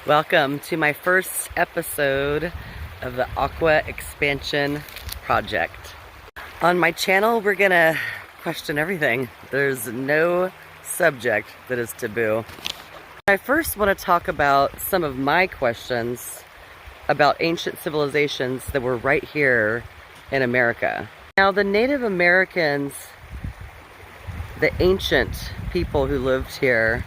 Welcome to my first episode of the Aqua expansion project. On my channel, we're gonna question everything. There's no subject that is taboo. I first want to talk about some of my questions about ancient civilizations that were right here in America. Now, the Native Americans, the ancient people who lived here,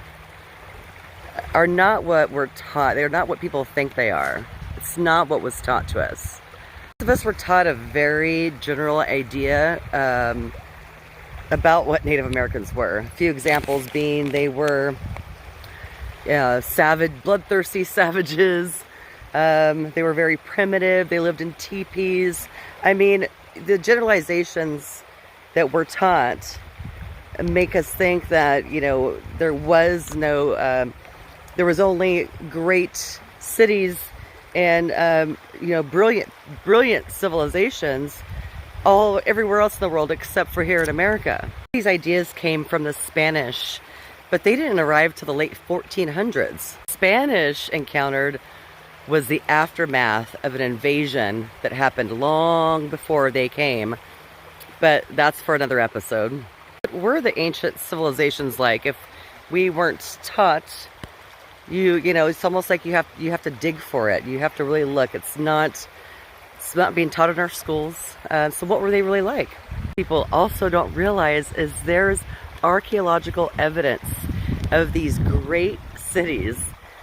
are not what we're taught. They're not what people think they are. It's not what was taught to us. Most of us were taught a very general idea about what Native Americans were. A few examples being they were savage, bloodthirsty savages. They were very primitive. They lived in teepees. I mean, the generalizations that we're taught make us think that, you know, there was only great cities and, brilliant civilizations everywhere else in the world except for here in America. These ideas came from the Spanish, but they didn't arrive till the late 1400s. Spanish encountered was the aftermath of an invasion that happened long before they came, but that's for another episode. What were the ancient civilizations like? If we weren't taught, it's almost like you have to dig for it. You have to really look. It's not being taught in our schools. So what were they really like? People also don't realize is there's archaeological evidence of these great cities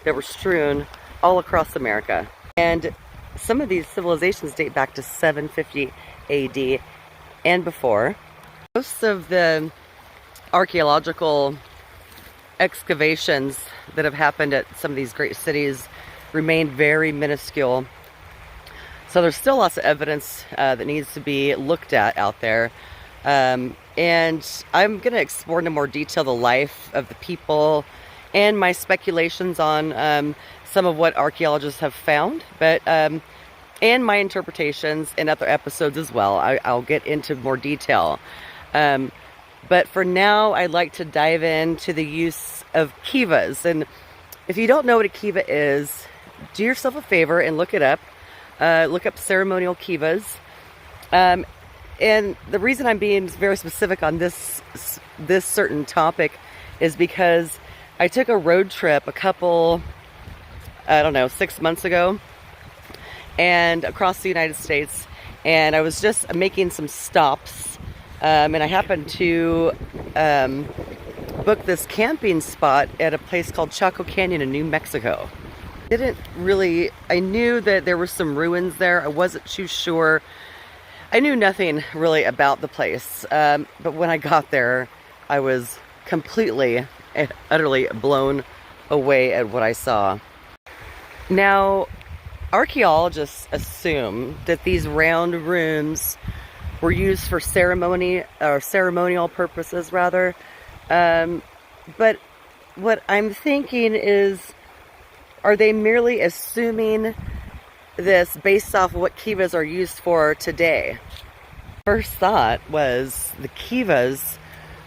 that were strewn all across America. And some of these civilizations date back to 750 AD and before. Most of the archaeological excavations that have happened at some of these great cities remain very minuscule. So there's still lots of evidence that needs to be looked at out there. And I'm going to explore into more detail the life of the people and my speculations on some of what archaeologists have found, and my interpretations in other episodes as well. I'll get into more detail. But for now, I'd like to dive into the use of kivas. And if you don't know what a kiva is, do yourself a favor and look it up. Look up ceremonial kivas. And the reason I'm being very specific on this certain topic is because I took a road trip a couple, 6 months ago, and across the United States, and I was just making some stops, and I happened to book this camping spot at a place called Chaco Canyon in New Mexico. I knew that there were some ruins there. I wasn't too sure. I knew nothing really about the place, but when I got there, I was completely and utterly blown away at what I saw. Now, archaeologists assume that these round rooms were used for ceremonial purposes rather. But what I'm thinking is, are they merely assuming this based off of what kivas are used for today? First thought was the kivas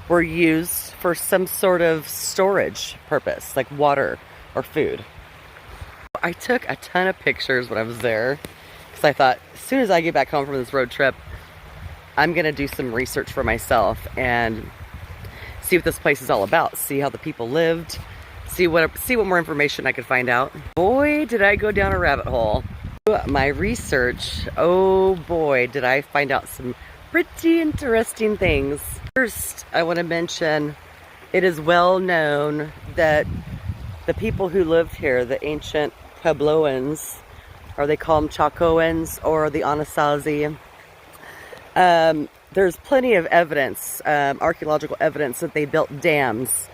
were used for some sort of storage purpose, like water or food. I took a ton of pictures when I was there because I thought as soon as I get back home from this road trip, I'm going to do some research for myself and see what this place is all about, see how the people lived, see what more information I could find out. Boy, did I go down a rabbit hole. My research, oh boy, did I find out some pretty interesting things. First, I want to mention it is well known that the people who lived here, the ancient Puebloans, or they call them Chacoans or the Anasazi, there's plenty of evidence, archaeological evidence, that they built dams.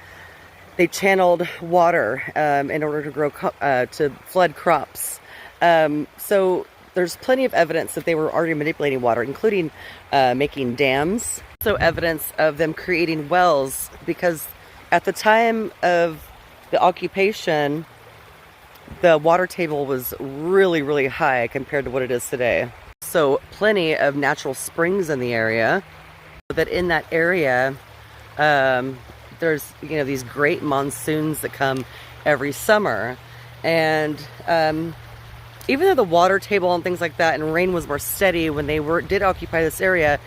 They channeled water in order to flood crops. So there's plenty of evidence that they were already manipulating water, including making dams. Also evidence of them creating wells, because at the time of the occupation, the water table was really, really high compared to what it is today. So plenty of natural springs in the area. That in that area, there's these great monsoons that come every summer. And even though the water table and things like that and rain was more steady when they did occupy this area,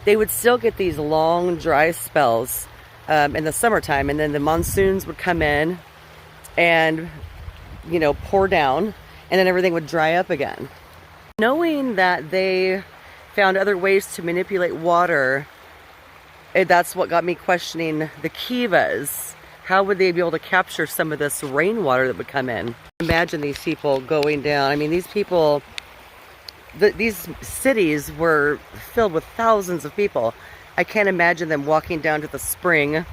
they would still get these long dry spells in the summertime, and then the monsoons would come in and, you know, pour down, and then everything would dry up again. Knowing that they found other ways to manipulate water, that's what got me questioning the Kivas. How would they be able to capture some of this rainwater that would come in? Imagine these people going down. I mean, these people, these cities were filled with thousands of people. I can't imagine them walking down to the spring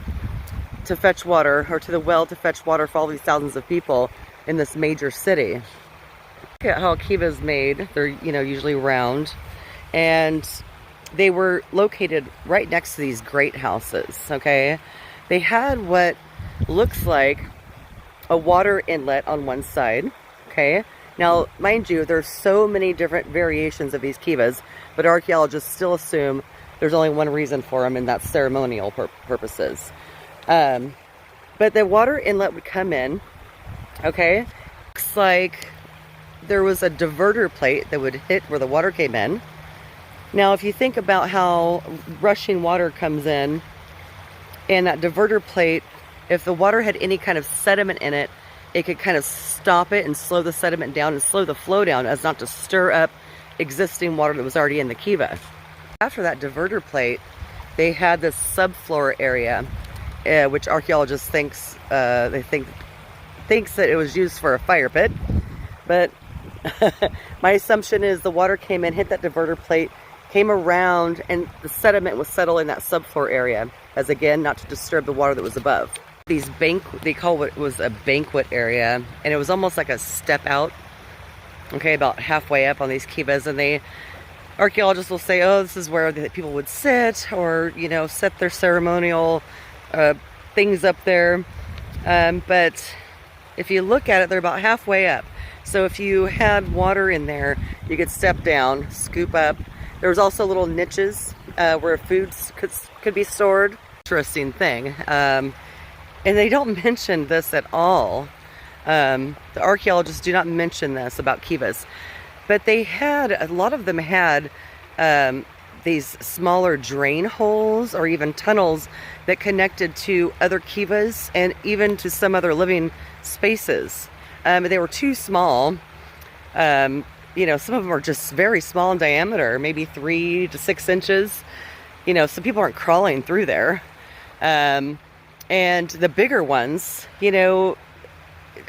to fetch water, or to the well to fetch water for all these thousands of people in this major city. Look at how Kiva is made. They're, you know, usually round. And they were located right next to these great houses, okay? They had what looks like a water inlet on one side, okay? Now, mind you, there's so many different variations of these Kivas, but archaeologists still assume there's only one reason for them, and that's ceremonial purposes. But the water inlet would come in, okay? Looks like there was a diverter plate that would hit where the water came in. Now, if you think about how rushing water comes in, and that diverter plate, if the water had any kind of sediment in it, it could kind of stop it and slow the sediment down and slow the flow down as not to stir up existing water that was already in the Kiva. After that diverter plate, they had this subfloor area, which archaeologists thinks that it was used for a fire pit. But my assumption is the water came in, hit that diverter plate, came around, and the sediment was settled in that subfloor area, as again, not to disturb the water that was above. They call it was a banquet area, and it was almost like a step out, okay, about halfway up on these Kivas, and archaeologists will say, oh, this is where the people would sit, or, you know, set their ceremonial things up there. But if you look at it, they're about halfway up. So if you had water in there, you could step down, scoop up. There was also little niches where foods could be stored. Interesting thing. And they don't mention this at all. The archaeologists do not mention this about Kivas. But a lot of them had these smaller drain holes or even tunnels that connected to other Kivas and even to some other living spaces. They were too small. You know, some of them are just very small in diameter, maybe 3 to 6 inches. You know, some people aren't crawling through there. And the bigger ones, you know,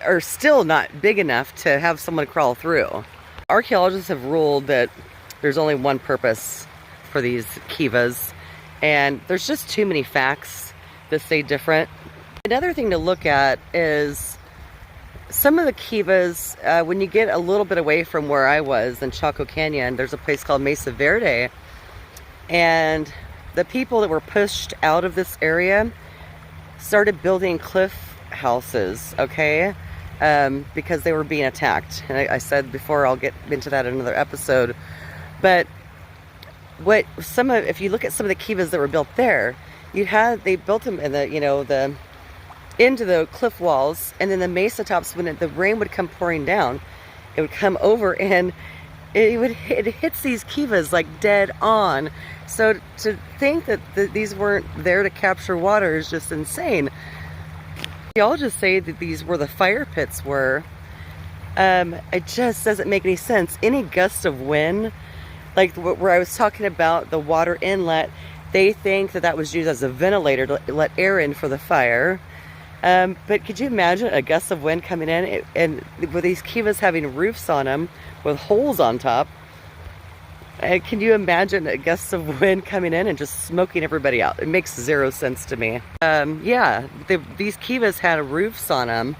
are still not big enough to have someone crawl through. Archaeologists have ruled that there's only one purpose for these Kivas, and there's just too many facts that say different. Another thing to look at is some of the Kivas, when you get a little bit away from where I was in Chaco Canyon, there's a place called Mesa Verde, and the people that were pushed out of this area started building cliff houses, okay? Because they were being attacked. And I said before, I'll get into that in another episode. But if you look at some of the Kivas that were built there, they built them in into the cliff walls, and then the mesa tops, when the rain would come pouring down, it would come over and it hits these Kivas like dead on. So to think that these weren't there to capture water is just insane. Archaeologists say that these were the fire pits were. It just doesn't make any sense. Any gust of wind, like where I was talking about the water inlet, they think that was used as a ventilator to let air in for the fire. But could you imagine a gust of wind coming in, and with these Kivas having roofs on them with holes on top? Can you imagine a gust of wind coming in and just smoking everybody out? It makes zero sense to me. Yeah, these Kivas had roofs on them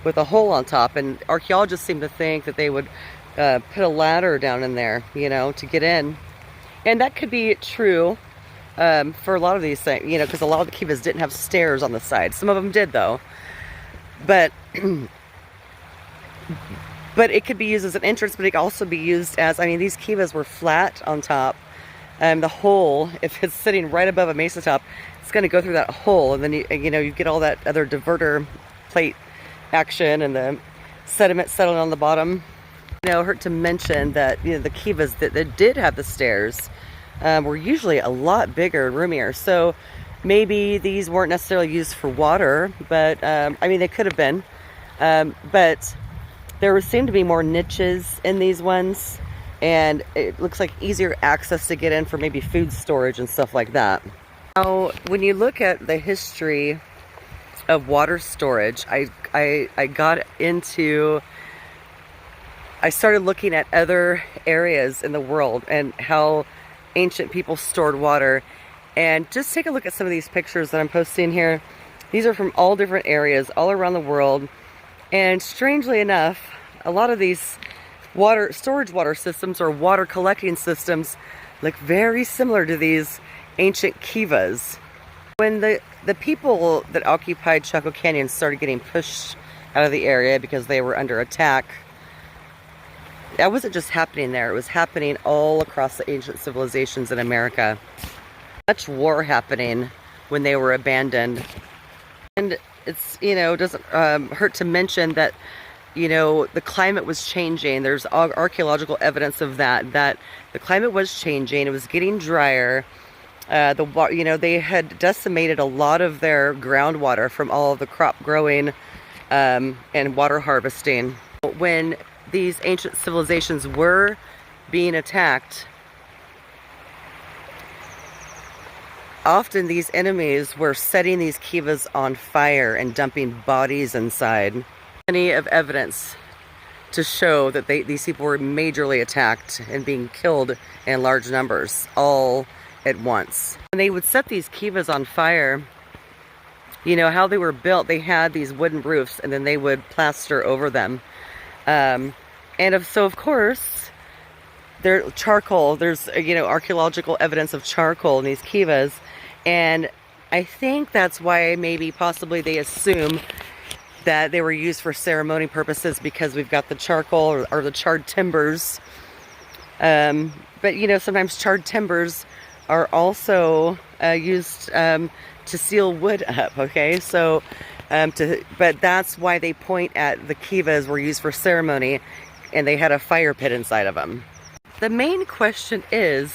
with a hole on top, and archaeologists seem to think that they would put a ladder down in there, you know, to get in. And that could be true for a lot of these things, you know, because a lot of the Kivas didn't have stairs on the side. Some of them did, though. But but it could be used as an entrance, but it could also be used as, I mean, these Kivas were flat on top. The hole, if it's sitting right above a mesa top, it's going to go through that hole, and then you get all that other diverter plate action, and sediment settling on the bottom. You know, hurt to mention that, you know, the Kivas that did have the stairs were usually a lot bigger and roomier. So maybe these weren't necessarily used for water, but I mean, they could have been. But there seemed to be more niches in these ones, and it looks like easier access to get in for maybe food storage and stuff like that. Now, when you look at the history of water storage, I started looking at other areas in the world and how ancient people stored water. And just take a look at some of these pictures that I'm posting here. These are from all different areas all around the world. And strangely enough, a lot of these storage water systems or water collecting systems look very similar to these ancient Kivas. When the people that occupied Chaco Canyon started getting pushed out of the area because they were under attack, that wasn't just happening there, it was happening all across the ancient civilizations in America. Much war happening when they were abandoned. And it's, you know, doesn't hurt to mention that, you know, the climate was changing. There's archaeological evidence of that the climate was changing. It was getting drier. You know, they had decimated a lot of their groundwater from all of the crop growing and water harvesting. When these ancient civilizations were being attacked, often these enemies were setting these Kivas on fire and dumping bodies inside. Plenty of evidence to show that these people were majorly attacked and being killed in large numbers all at once. When they would set these Kivas on fire, you know how they were built, they had these wooden roofs and then they would plaster over them. So of course, there's charcoal. There's, you know, archaeological evidence of charcoal in these Kivas, and I think that's why maybe possibly they assume that they were used for ceremony purposes because we've got the charcoal or the charred timbers. But you know, sometimes charred timbers are also used to seal wood up. Okay, so but that's why they point at the Kivas were used for ceremony, and they had a fire pit inside of them. The main question is,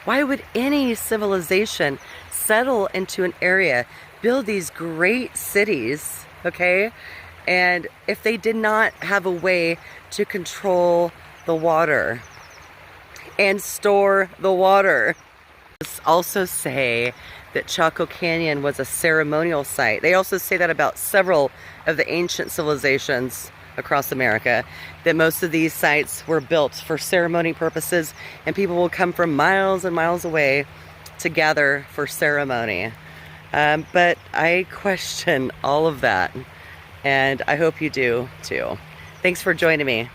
why would any civilization settle into an area, build these great cities, okay, and if they did not have a way to control the water and store the water? Also say that Chaco Canyon was a ceremonial site. They also say that about several of the ancient civilizations across America, that most of these sites were built for ceremony purposes, and people will come from miles and miles away to gather for ceremony. But I question all of that, and I hope you do too. Thanks for joining me.